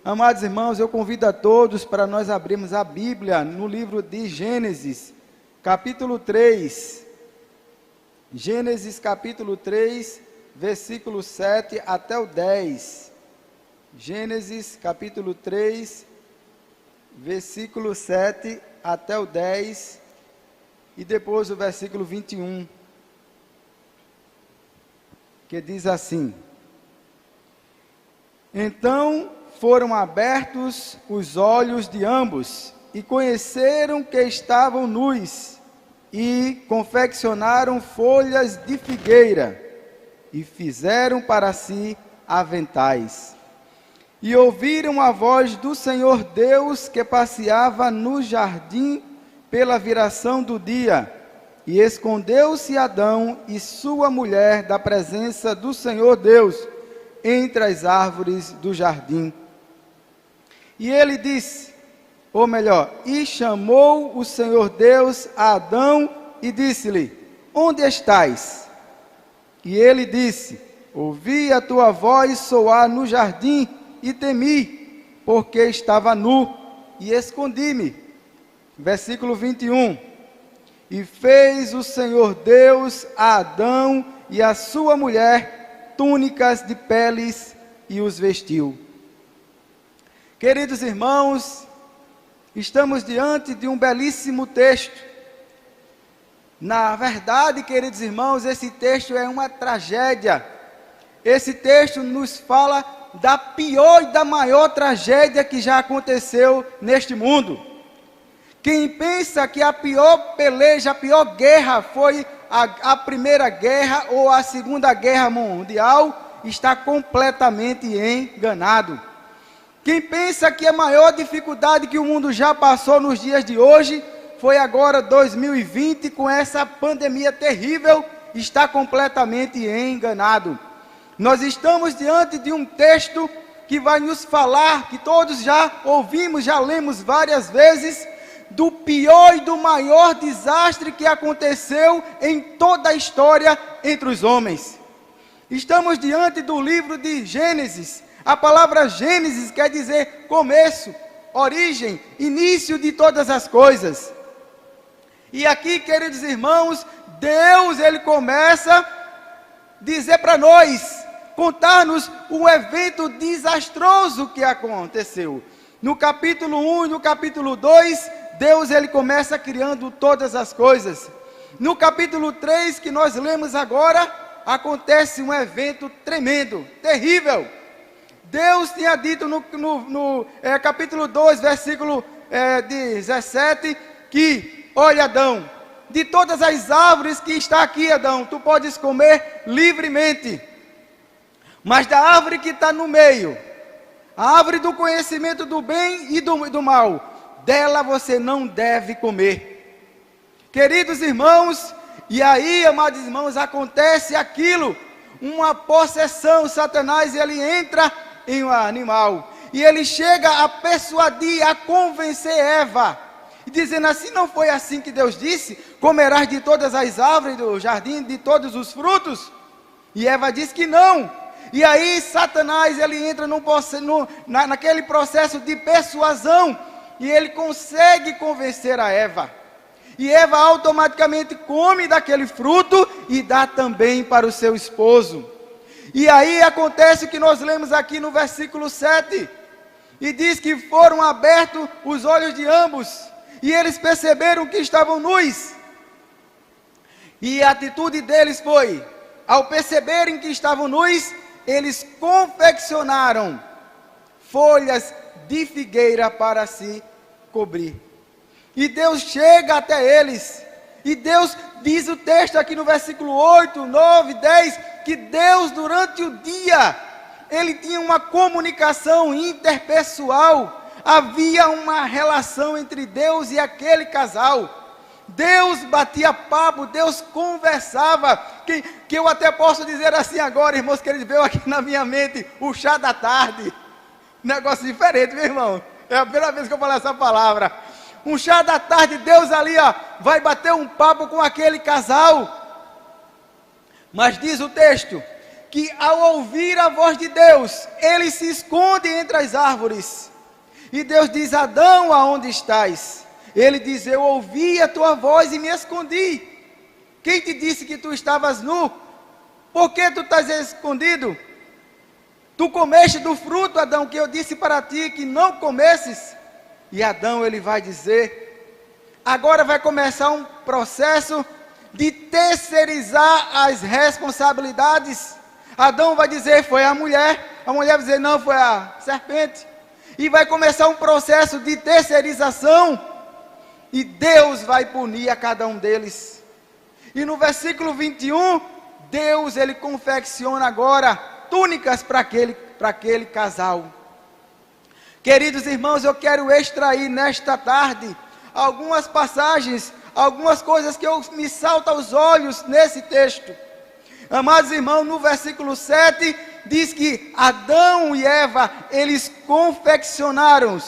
Amados irmãos, eu convido a todos para nós abrirmos a Bíblia no livro de Gênesis, capítulo 3. Gênesis, capítulo 3, versículo 7 até o 10. Gênesis, capítulo 3, versículo 7 até o 10. E depois o versículo 21, que diz assim: Então foram abertos os olhos de ambos, e conheceram que estavam nus, e confeccionaram folhas de figueira, e fizeram para si aventais. E ouviram a voz do Senhor Deus, que passeava no jardim pela viração do dia, e escondeu-se Adão e sua mulher da presença do Senhor Deus, entre as árvores do jardim. E ele disse, ou melhor, e chamou o Senhor Deus a Adão e disse-lhe: Onde estás? E ele disse: Ouvi a tua voz soar no jardim e temi, porque estava nu e escondi-me. Versículo 21. E fez o Senhor Deus a Adão e a sua mulher túnicas de peles e os vestiu. Queridos irmãos, estamos diante de um belíssimo texto. Na verdade, queridos irmãos, esse texto é uma tragédia. Esse texto nos fala da pior e da maior tragédia que já aconteceu neste mundo. Quem pensa que a pior peleja, a pior guerra foi a Primeira Guerra ou a Segunda Guerra Mundial, está completamente enganado. Quem pensa que a maior dificuldade que o mundo já passou nos dias de hoje foi agora 2020, com essa pandemia terrível, está completamente enganado. Nós estamos diante de um texto que vai nos falar, que todos já ouvimos, já lemos várias vezes, do pior e do maior desastre que aconteceu em toda a história entre os homens. Estamos diante do livro de Gênesis. A palavra Gênesis quer dizer começo, origem, início de todas as coisas. E aqui, queridos irmãos, Deus, Ele começa a dizer para nós, contar-nos o evento desastroso que aconteceu. No capítulo 1 e no capítulo 2, Deus, Ele começa criando todas as coisas. No capítulo 3, que nós lemos agora, acontece um evento tremendo, terrível. Deus tinha dito no capítulo 2, versículo 17, que, olha Adão, de todas as árvores que está aqui, Adão, tu podes comer livremente, mas da árvore que está no meio, a árvore do conhecimento do bem e do mal, dela você não deve comer. Queridos irmãos, e aí, amados irmãos, acontece aquilo, uma possessão. Satanás, ele entra em um animal, e ele chega a persuadir, a convencer Eva, dizendo assim: não foi assim que Deus disse, comerás de todas as árvores do jardim, de todos os frutos? E Eva diz que não. E aí Satanás, ele entra naquele processo de persuasão, e ele consegue convencer a Eva, e Eva automaticamente come daquele fruto, e dá também para o seu esposo. E aí acontece o que nós lemos aqui no versículo 7, e diz que foram abertos os olhos de ambos, e eles perceberam que estavam nus. E a atitude deles foi, ao perceberem que estavam nus, eles confeccionaram folhas de figueira para se cobrir. E Deus chega até eles, e Deus diz o texto aqui no versículo 8, 9, 10, que Deus durante o dia, Ele tinha uma comunicação interpessoal, havia uma relação entre Deus e aquele casal. Deus batia papo, Deus conversava, que eu até posso dizer assim agora, irmãos, que ele veio aqui na minha mente, o chá da tarde. Negócio diferente, meu irmão, é a primeira vez que eu falo essa palavra. Um chá da tarde, Deus ali, ó, vai bater um papo com aquele casal. Mas diz o texto, que ao ouvir a voz de Deus, ele se esconde entre as árvores. E Deus diz: Adão, aonde estás? Ele diz: eu ouvi a tua voz e me escondi. Quem te disse que tu estavas nu? Por que tu estás escondido? Tu comeste do fruto, Adão, que eu disse para ti que não comesses. E Adão, ele vai dizer, agora vai começar um processo de terceirizar as responsabilidades. Adão vai dizer: foi a mulher vai dizer: não, foi a serpente. E vai começar um processo de terceirização, e Deus vai punir a cada um deles. E no versículo 21, Deus, ele confecciona agora túnicas para aquele casal. Queridos irmãos, eu quero extrair nesta tarde algumas passagens, algumas coisas que me saltam aos olhos nesse texto. Amados irmãos, no versículo 7, diz que Adão e Eva, eles confeccionaram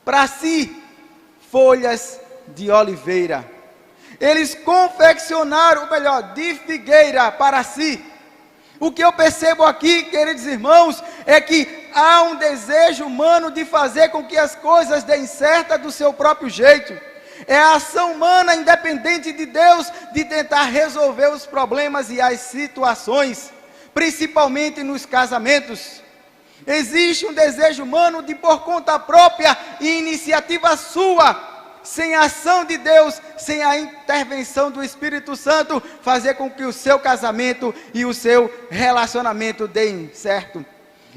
para si folhas de oliveira. Eles confeccionaram, ou melhor, de figueira para si. O que eu percebo aqui, queridos irmãos, é que há um desejo humano de fazer com que as coisas deem certo do seu próprio jeito. É a ação humana, independente de Deus, de tentar resolver os problemas e as situações, principalmente nos casamentos. Existe um desejo humano de, por conta própria e iniciativa sua, sem a ação de Deus, sem a intervenção do Espírito Santo, fazer com que o seu casamento e o seu relacionamento deem certo.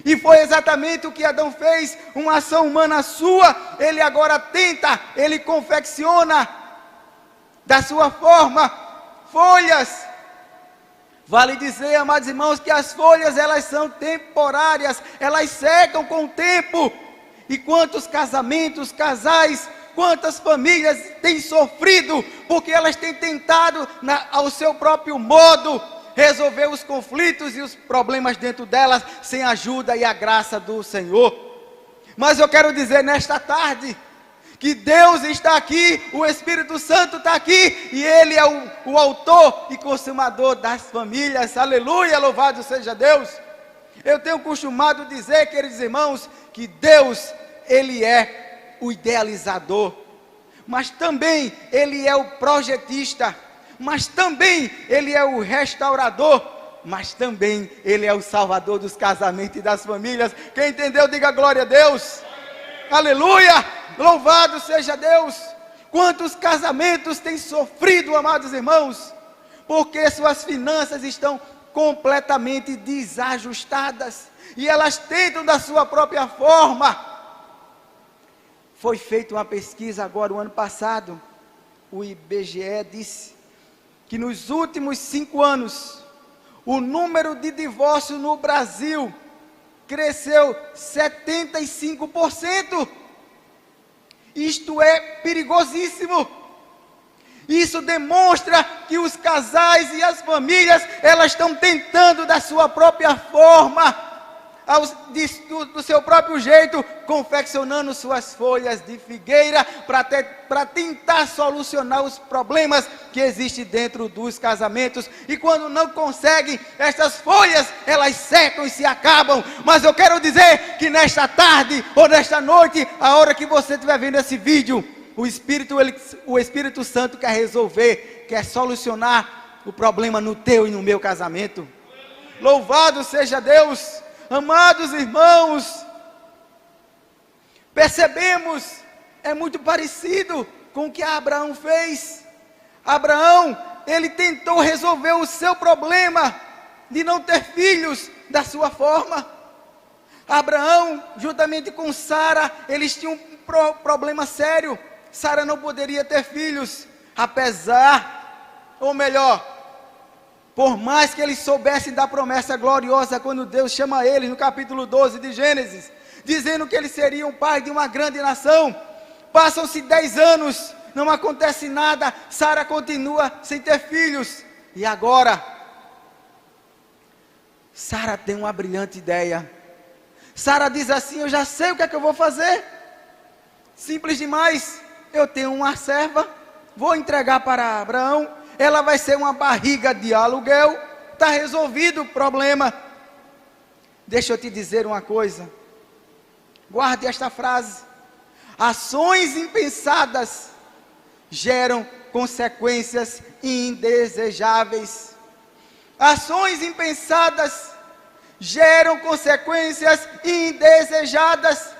E foi exatamente o que Adão fez, uma ação humana sua. Ele agora tenta, ele confecciona da sua forma folhas. Vale dizer, amados irmãos, que as folhas, elas são temporárias, elas secam com o tempo. E quantos casamentos, casais, quantas famílias têm sofrido, porque elas têm tentado, ao seu próprio modo, resolver os conflitos e os problemas dentro delas, sem a ajuda e a graça do Senhor. Mas eu quero dizer nesta tarde, que Deus está aqui, o Espírito Santo está aqui, e Ele é o autor e consumador das famílias. Aleluia, louvado seja Deus. Eu tenho costumado dizer, queridos irmãos, que Deus, Ele é o idealizador, mas também Ele é o projetista, mas também Ele é o restaurador, mas também Ele é o salvador dos casamentos e das famílias. Quem entendeu, diga glória a Deus. Aleluia, louvado seja Deus. Quantos casamentos têm sofrido, amados irmãos, porque suas finanças estão completamente desajustadas, e elas tentam da sua própria forma. Foi feita uma pesquisa agora, o ano passado, o IBGE disse que nos últimos 5 anos, o número de divórcios no Brasil cresceu 75%. Isto é perigosíssimo. Isso demonstra que os casais e as famílias, elas estão tentando da sua própria forma, do seu próprio jeito, confeccionando suas folhas de figueira para tentar solucionar os problemas que existem dentro dos casamentos. E quando não conseguem, essas folhas, elas secam e se acabam. Mas eu quero dizer que nesta tarde ou nesta noite, a hora que você estiver vendo esse vídeo, o Espírito Santo quer resolver, quer solucionar o problema no teu e no meu casamento. Louvado seja Deus. Amados irmãos, percebemos, é muito parecido com o que Abraão fez. Abraão, ele tentou resolver o seu problema de não ter filhos da sua forma. Abraão, juntamente com Sara, eles tinham um problema sério. Sara não poderia ter filhos, por mais que eles soubessem da promessa gloriosa, quando Deus chama eles no capítulo 12 de Gênesis, dizendo que eles seriam pai de uma grande nação. Passam-se 10 anos, não acontece nada, Sara continua sem ter filhos. E agora, Sara tem uma brilhante ideia. Sara diz assim: eu já sei o que é que eu vou fazer. Simples demais. Eu tenho uma serva, vou entregar para Abraão. Ela vai ser uma barriga de aluguel, está resolvido o problema. Deixa eu te dizer uma coisa, guarde esta frase: ações impensadas geram consequências indesejáveis. Ações impensadas geram consequências indesejadas.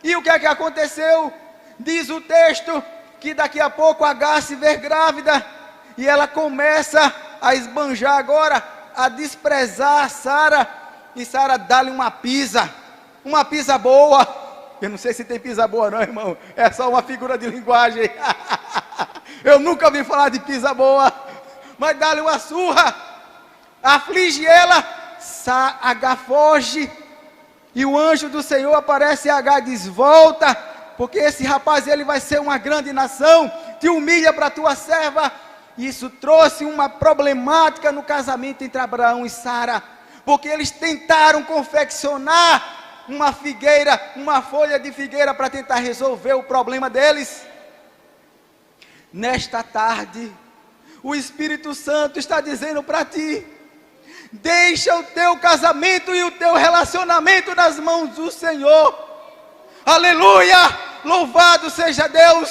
E o que é que aconteceu? Diz o texto que daqui a pouco Agar se vê grávida e ela começa a esbanjar agora, a desprezar Sara, e Sara dá-lhe uma pisa boa. Eu não sei se tem pisa boa não, irmão, é só uma figura de linguagem. Eu nunca ouvi falar de pisa boa, mas dá-lhe uma surra, aflige ela, Agar foge, e o anjo do Senhor aparece e Agar diz: volta, porque esse rapaz ele vai ser uma grande nação, te humilha para tua serva. Isso trouxe uma problemática no casamento entre Abraão e Sara, porque eles tentaram confeccionar uma figueira, uma folha de figueira para tentar resolver o problema deles. Nesta tarde, o Espírito Santo está dizendo para ti: deixa o teu casamento e o teu relacionamento nas mãos do Senhor. Aleluia, louvado seja Deus.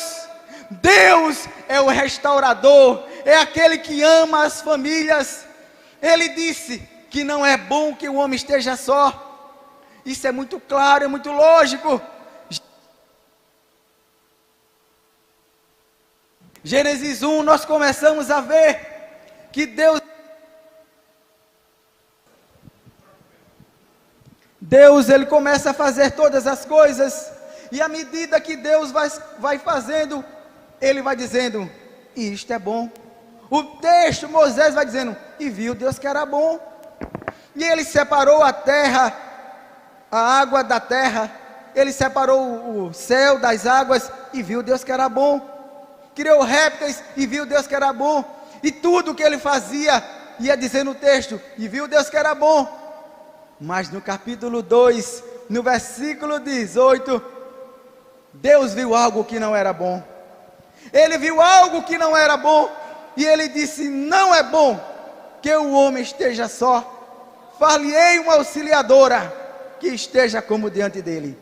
Deus é o restaurador, é aquele que ama as famílias. Ele disse que não é bom que o homem esteja só. Isso é muito claro, é muito lógico. Gênesis 1, nós começamos a ver que Deus ele começa a fazer todas as coisas, e à medida que Deus vai fazendo, ele vai dizendo: isto é bom. O texto, Moisés vai dizendo: e viu Deus que era bom. E ele separou a terra, a água da terra, ele separou o céu das águas, e viu Deus que era bom. Criou répteis, e viu Deus que era bom. E tudo que ele fazia, ia dizer no texto, e viu Deus que era bom. Mas no capítulo 2, no versículo 18, Deus viu algo que não era bom. Ele viu algo que não era bom, e ele disse: não é bom que o homem esteja só, far-lhe-ei uma auxiliadora, que esteja como diante dele.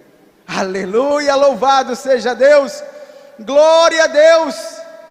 Aleluia, louvado seja Deus, glória a Deus.